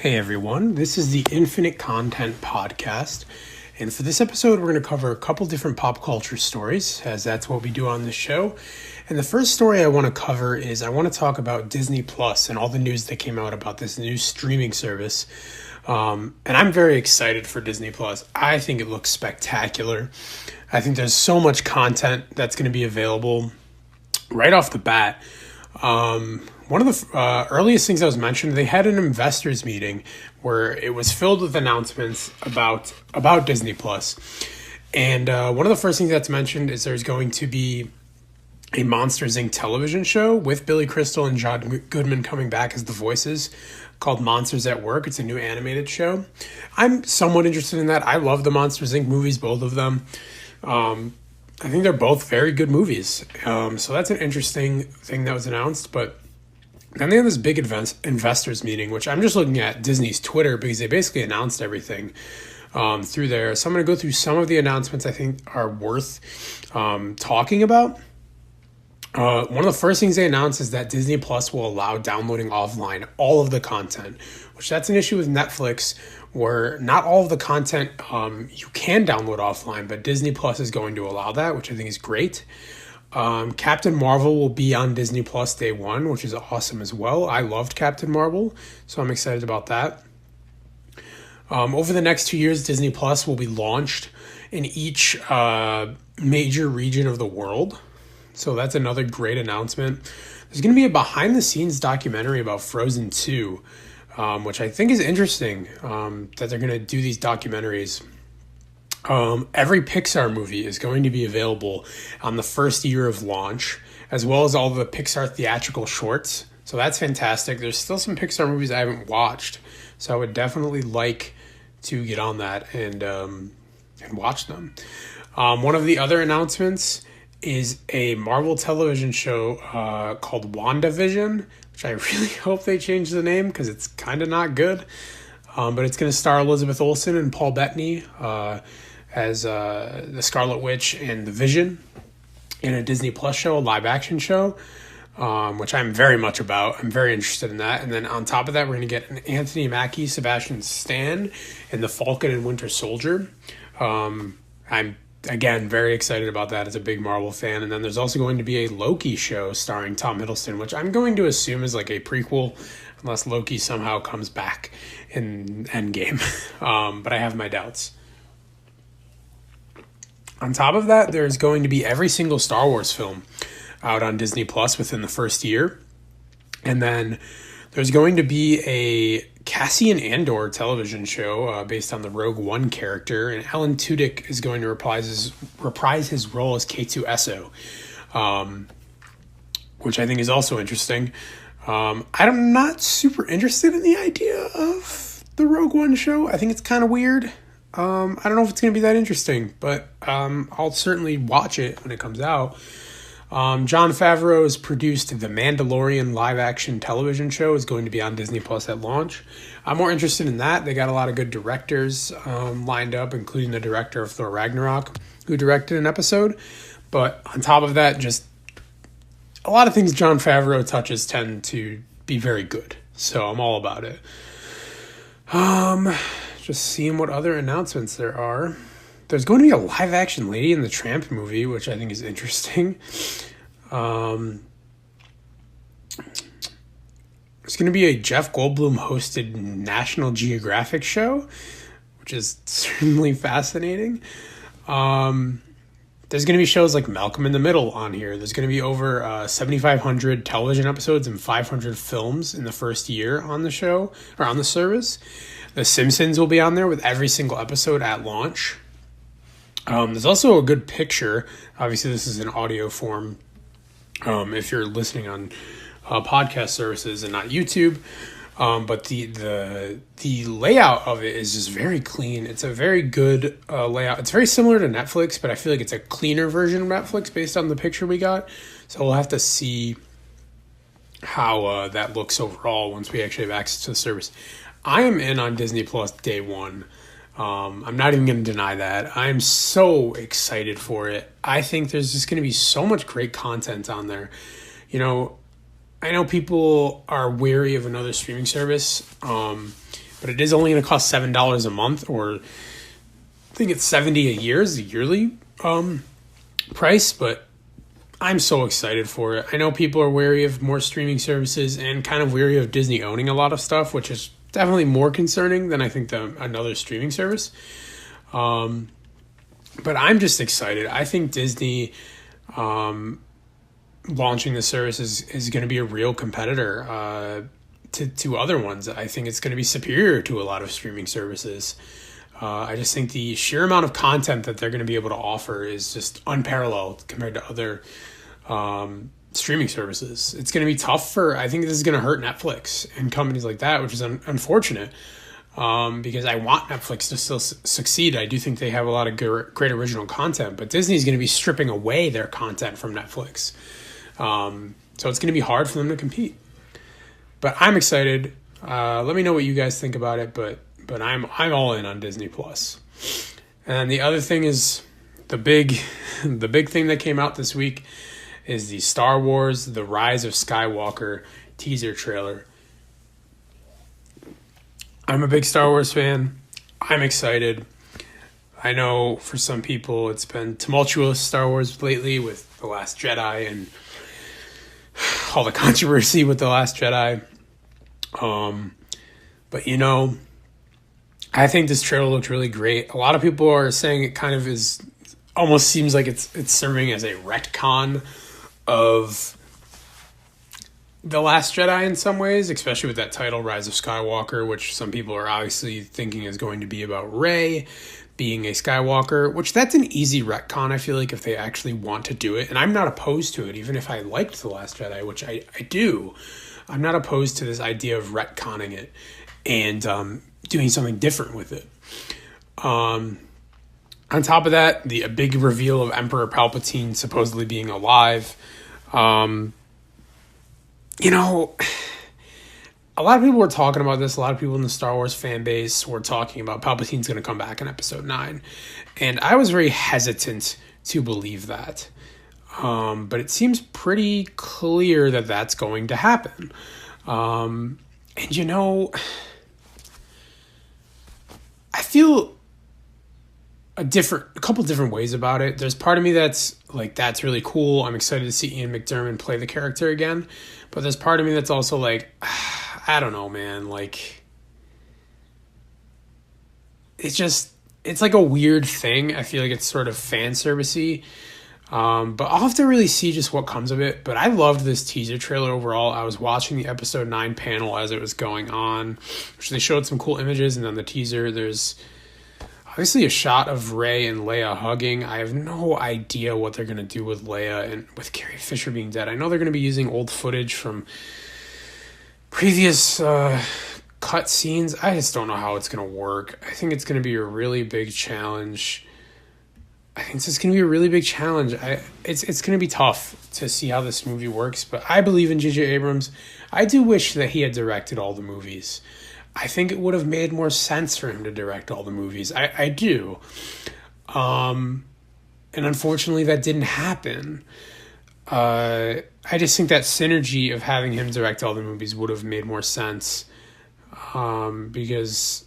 Hey everyone, this is the Infinite Content Podcast, and for this episode we're going to cover a couple different pop culture stories, as that's what we do on this show. And the first story I want to cover is I want to talk about Disney Plus and all the news that came out about this new streaming service. And I'm very excited for Disney Plus. I think it looks spectacular. I think there's so much content that's going to be available right off the bat. One of the earliest things that was mentioned, they had an investors meeting where it was filled with announcements about Disney Plus. And one of the first things that's mentioned is there's going to be a Monsters, Inc. television show with Billy Crystal and John Goodman coming back as the voices, called Monsters at Work. It's a new animated show. I'm somewhat interested in that. I love the Monsters, Inc. movies, both of them. I think they're both very good movies. So that's an interesting thing that was announced. But then they had this big investors meeting, which I'm just looking at Disney's Twitter because they basically announced everything through there. So I'm going to go through some of the announcements I think are worth talking about. One of the first things they announced is that Disney Plus will allow downloading offline all of the content, which that's an issue with Netflix, where not all of the content you can download offline, but Disney Plus is going to allow that, which I think is great. Captain Marvel will be on Disney Plus day one, which is awesome as well. I loved Captain Marvel, so I'm excited about that. Over the next 2 years, Disney Plus will be launched in each major region of the world. So that's another great announcement. There's going to be a behind-the-scenes documentary about Frozen 2, which I think is interesting that they're going to do these documentaries. Every Pixar movie is going to be available on the first year of launch, as well as all the Pixar theatrical shorts. So that's fantastic. There's still some Pixar movies I haven't watched, so I would definitely like to get on that and watch them. One of the other announcements is a Marvel television show called WandaVision, which I really hope they change the name because it's kind of not good. But it's going to star Elizabeth Olsen and Paul Bettany as the Scarlet Witch and the Vision in a Disney Plus show, a live-action show, which I'm very much about. I'm very interested in that. And then on top of that, we're going to get an Anthony Mackie, Sebastian Stan, and the Falcon and Winter Soldier. I'm again, very excited about that as a big Marvel fan. And then there's also going to be a Loki show starring Tom Hiddleston, which I'm going to assume is like a prequel, unless Loki somehow comes back in Endgame. But I have my doubts. On top of that, there's going to be every single Star Wars film out on Disney Plus within the first year. And then there's going to be a Cassian Andor television show based on the Rogue One character, and Alan Tudyk is going to reprise his role as K2SO, which I think is also interesting. I'm not super interested in the idea of the Rogue One show. I think it's kind of weird. I don't know if it's going to be that interesting, but I'll certainly watch it when it comes out. Jon Favreau has produced The Mandalorian live-action television show. Is going to be on Disney Plus at launch. I'm more interested in that. They got a lot of good directors lined up, including the director of Thor Ragnarok, who directed an episode. But on top of that, just a lot of things Jon Favreau touches tend to be very good. So I'm all about it. Just seeing what other announcements there are. There's going to be a live-action Lady and the Tramp movie, which I think is interesting. There's going to be a Jeff Goldblum-hosted National Geographic show, which is certainly fascinating. There's going to be shows like Malcolm in the Middle on here. There's going to be over 7,500 television episodes and 500 films in the first year on the show, or on the service. The Simpsons will be on there with every single episode at launch. There's also a good picture. Obviously, this is in audio form if you're listening on podcast services and not YouTube. But the layout of it is just very clean. It's a very good layout. It's very similar to Netflix, but I feel like it's a cleaner version of Netflix based on the picture we got. So we'll have to see how that looks overall once we actually have access to the service. I am in on Disney Plus day one. I'm not even going to deny that. I'm so excited for it. I think there's just going to be so much great content on there. You know, I know people are wary of another streaming service, but but it is only going to cost $7 a month, or I think it's $70 a year is the yearly price. But I'm so excited for it. I know people are wary of more streaming services and kind of wary of Disney owning a lot of stuff, which is definitely more concerning than I think another streaming service. But I'm just excited. I think Disney launching the service is going to be a real competitor to other ones. I think it's going to be superior to a lot of streaming services. I just think the sheer amount of content that they're going to be able to offer is just unparalleled compared to other streaming services. It's going to be tough I think this is going to hurt Netflix and companies like that, which is unfortunate, because I want Netflix to still succeed. I do think they have a lot of great original content, but Disney's going to be stripping away their content from Netflix. So it's going to be hard for them to compete. But I'm excited. Let me know what you guys think about it, but I'm all in on Disney Plus. And the other thing is the big thing that came out this week is the Star Wars The Rise of Skywalker teaser trailer. I'm a big Star Wars fan. I'm excited. I know for some people it's been tumultuous Star Wars lately with The Last Jedi and all the controversy with The Last Jedi. But I think this trailer looked really great. A lot of people are saying it kind of almost seems like it's serving as a retcon of The Last Jedi in some ways, especially with that title, Rise of Skywalker, which some people are obviously thinking is going to be about Rey being a Skywalker, which that's an easy retcon, I feel like, if they actually want to do it. And I'm not opposed to it, even if I liked The Last Jedi, which I do. I'm not opposed to this idea of retconning it and doing something different with it. On top of that, a big reveal of Emperor Palpatine supposedly being alive. A lot of people were talking about this. A lot of people in the Star Wars fan base were talking about Palpatine's going to come back in Episode 9. And I was very hesitant to believe that. But it seems pretty clear that that's going to happen. I feel a couple different ways about it. There's part of me that's like, that's really cool. I'm excited to see Ian McDiarmid play the character again. But there's part of me that's also like, I don't know, man. Like, it's like a weird thing. I feel like it's sort of fan servicey. But I'll have to really see just what comes of it. But I loved this teaser trailer overall. I was watching the Episode 9 panel as it was going on, which they showed some cool images. And then the teaser, there's obviously a shot of Rey and Leia hugging. I have no idea what they're going to do with Leia and with Carrie Fisher being dead. I know they're going to be using old footage from previous cut scenes. I just don't know how it's going to work. I think it's going to be a really big challenge. It's going to be tough to see how this movie works, but I believe in J.J. Abrams. I do wish that he had directed all the movies. I think it would have made more sense for him to direct all the movies. I do. And unfortunately, that didn't happen. I just think that synergy of having him direct all the movies would have made more sense, because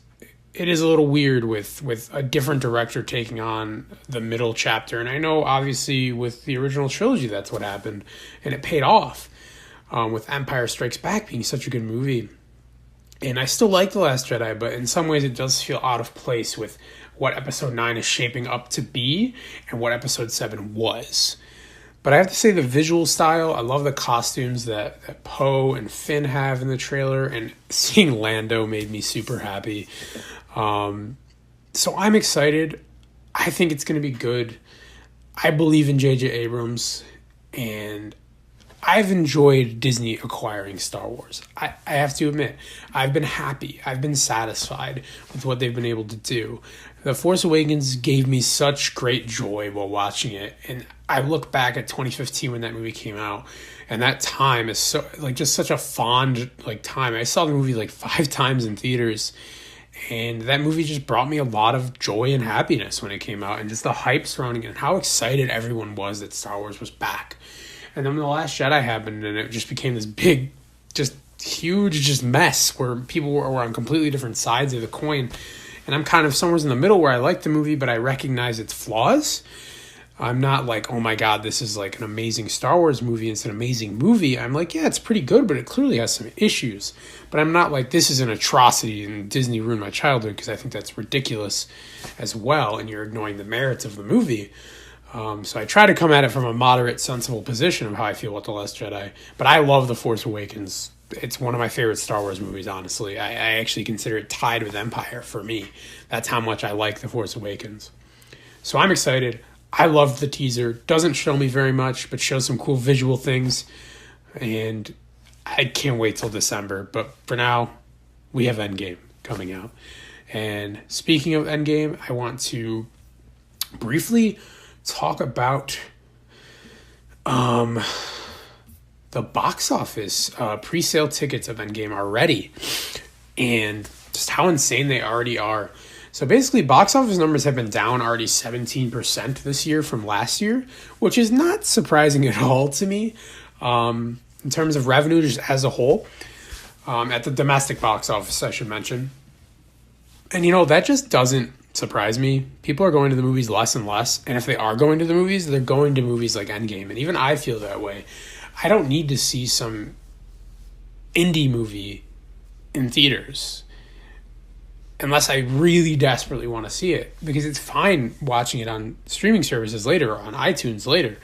it is a little weird with a different director taking on the middle chapter. And I know, obviously, with the original trilogy, that's what happened, and it paid off, with Empire Strikes Back being such a good movie. And I still like The Last Jedi, but in some ways it does feel out of place with what Episode 9 is shaping up to be and what Episode 7 was. But I have to say, the visual style, I love the costumes that Poe and Finn have in the trailer, and seeing Lando made me super happy. So I'm excited. I think it's going to be good. I believe in J.J. Abrams, and I've enjoyed Disney acquiring Star Wars. I have to admit, I've been happy. I've been satisfied with what they've been able to do. The Force Awakens gave me such great joy while watching it. And I look back at 2015 when that movie came out, and that time is so, like, just such a fond, like, time. I saw the movie like 5 times in theaters, and that movie just brought me a lot of joy and happiness when it came out, and just the hype surrounding it and how excited everyone was that Star Wars was back. And then The Last Jedi happened, and it just became this big, just huge just mess where people were on completely different sides of the coin. And I'm kind of somewhere in the middle where I like the movie, but I recognize its flaws. I'm not like, oh my God, this is like an amazing Star Wars movie. It's an amazing movie. I'm like, yeah, it's pretty good, but it clearly has some issues. But I'm not like, this is an atrocity and Disney ruined my childhood, because I think that's ridiculous as well. And you're ignoring the merits of the movie. So I try to come at it from a moderate, sensible position of how I feel about The Last Jedi. But I love The Force Awakens. It's one of my favorite Star Wars movies, honestly. I actually consider it tied with Empire for me. That's how much I like The Force Awakens. So I'm excited. I loved the teaser. Doesn't show me very much, but shows some cool visual things. And I can't wait till December. But for now, we have Endgame coming out. And speaking of Endgame, I want to briefly talk about the box office. Pre-sale tickets of Endgame are ready. And just how insane they already are. So basically, box office numbers have been down already 17% this year from last year, which is not surprising at all to me in terms of revenue just as a whole. At the domestic box office, I should mention. And, that just doesn't surprise me. People are going to the movies less and less. And if they are going to the movies, they're going to movies like Endgame. And even I feel that way. I don't need to see some indie movie in theaters unless I really desperately want to see it, because it's fine watching it on streaming services later or on iTunes later.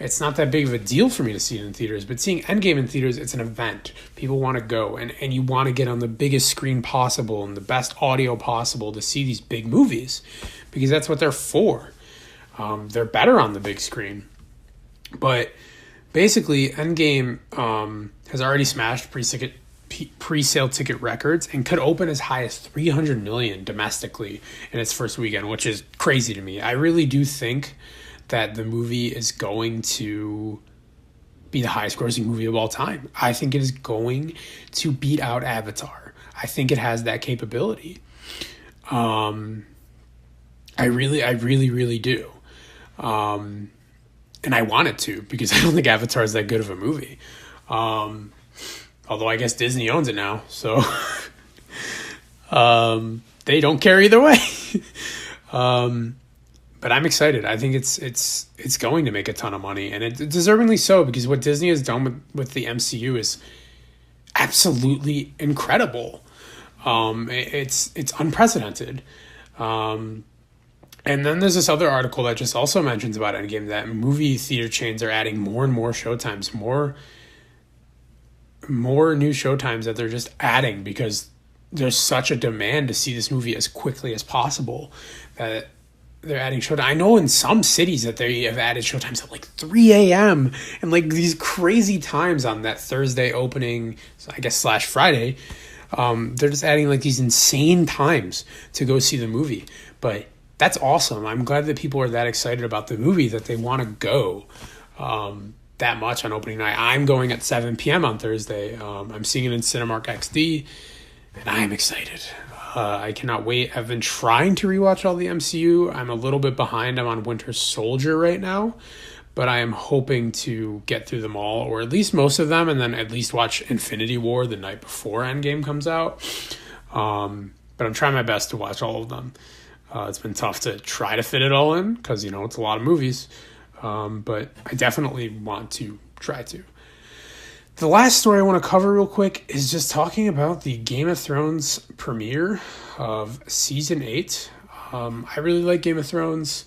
It's not that big of a deal for me to see it in theaters, but seeing Endgame in theaters, it's an event. People want to go, and you want to get on the biggest screen possible and the best audio possible to see these big movies, because that's what they're for. They're better on the big screen. But basically, Endgame has already smashed pre-sale ticket records and could open as high as 300 million domestically in its first weekend, which is crazy to me. I really do think that the movie is going to be the highest grossing movie of all time. I think it is going to beat out Avatar. I think it has that capability. I really do. And I want it to, because I don't think Avatar is that good of a movie. Although I guess Disney owns it now, so they don't care either way. But I'm excited. I think it's going to make a ton of money, and it's deservingly so, because what Disney has done with the MCU is absolutely incredible. It's unprecedented. And then there's this other article that just also mentions about Endgame, that movie theater chains are adding more and more showtimes, more new showtimes that they're just adding, because there's such a demand to see this movie as quickly as possible that they're adding showtime. I know in some cities that they have added showtimes at like 3 a.m. and like these crazy times on that Thursday opening, I guess, / Friday. They're just adding like these insane times to go see the movie. But that's awesome. I'm glad that people are that excited about the movie that they want to go that much on opening night. I'm going at 7 p.m. on Thursday. I'm seeing it in Cinemark XD, and I'm excited. I cannot wait. I've been trying to rewatch all the MCU. I'm a little bit behind. I'm on Winter Soldier right now, but I am hoping to get through them all, or at least most of them, and then at least watch Infinity War the night before Endgame comes out. But I'm trying my best to watch all of them. It's been tough to try to fit it all in, because, it's a lot of movies. But I definitely want to try to. The last story I want to cover real quick is just talking about the Game of Thrones premiere of Season 8. I really like Game of Thrones.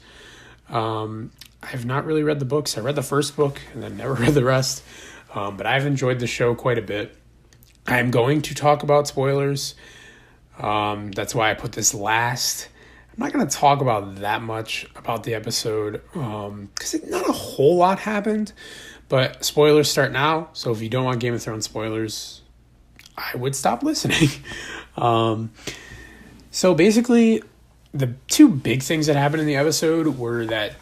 I have not really read the books. I read the first book and then never read the rest. But I've enjoyed the show quite a bit. I'm going to talk about spoilers. That's why I put this last. I'm not going to talk about that much about the episode because not a whole lot happened. But spoilers start now, so if you don't want Game of Thrones spoilers, I would stop listening. So basically, the two big things that happened in the episode were that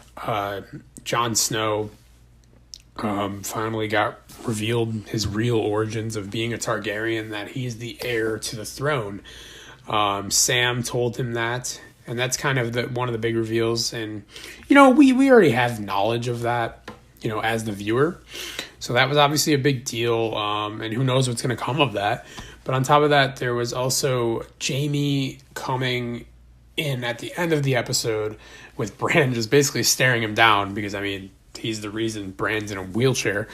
Jon Snow finally got revealed his real origins of being a Targaryen, that he's the heir to the throne. Sam told him that, and that's kind of one of the big reveals. And, we already have knowledge of that, as the viewer. So that was obviously a big deal, and who knows what's going to come of that. But on top of that, there was also Jamie coming in at the end of the episode with Bran just basically staring him down because, I mean, he's the reason Bran's in a wheelchair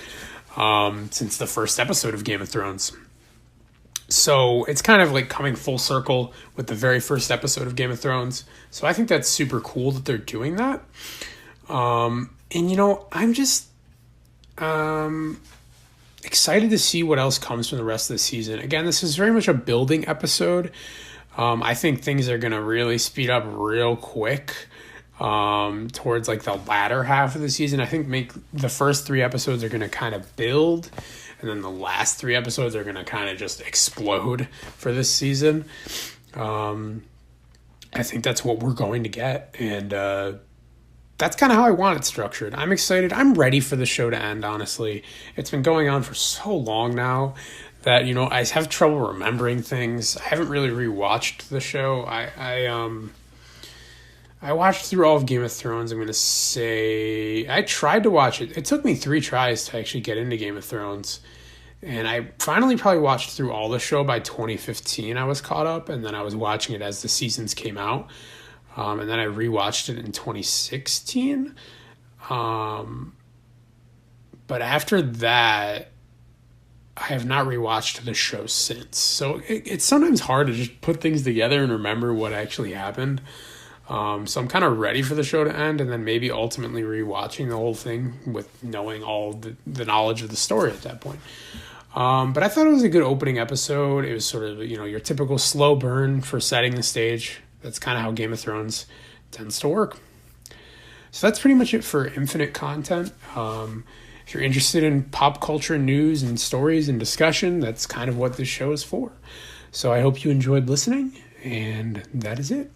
since the first episode of Game of Thrones. So it's kind of like coming full circle with the very first episode of Game of Thrones. So I think that's super cool that they're doing that. And, you know, I'm just excited to see what else comes from the rest of the season. Again, this is very much a building episode. I think things are going to really speed up real quick towards like the latter half of the season. I think the first 3 episodes are going to kind of build, and then the last 3 episodes are going to kind of just explode for this season. I think that's what we're going to get, and that's kind of how I want it structured. I'm excited. I'm ready for the show to end, honestly. It's been going on for so long now that, you know, I have trouble remembering things. I haven't really rewatched the show. I watched through all of Game of Thrones. I'm going to say I tried to watch it. It took me 3 tries to actually get into Game of Thrones. And I finally probably watched through all the show by 2015. I was caught up, and then I was watching it as the seasons came out. And then I rewatched it in 2016. But after that, I have not rewatched the show since. So it's sometimes hard to just put things together and remember what actually happened. So I'm kind of ready for the show to end, and then maybe ultimately rewatching the whole thing with knowing all the knowledge of the story at that point. But I thought it was a good opening episode. It was sort of, you know, your typical slow burn for setting the stage. That's kind of how Game of Thrones tends to work. So that's pretty much it for Infinite Content. If you're interested in pop culture news and stories and discussion, that's kind of what this show is for. So I hope you enjoyed listening, and that is it.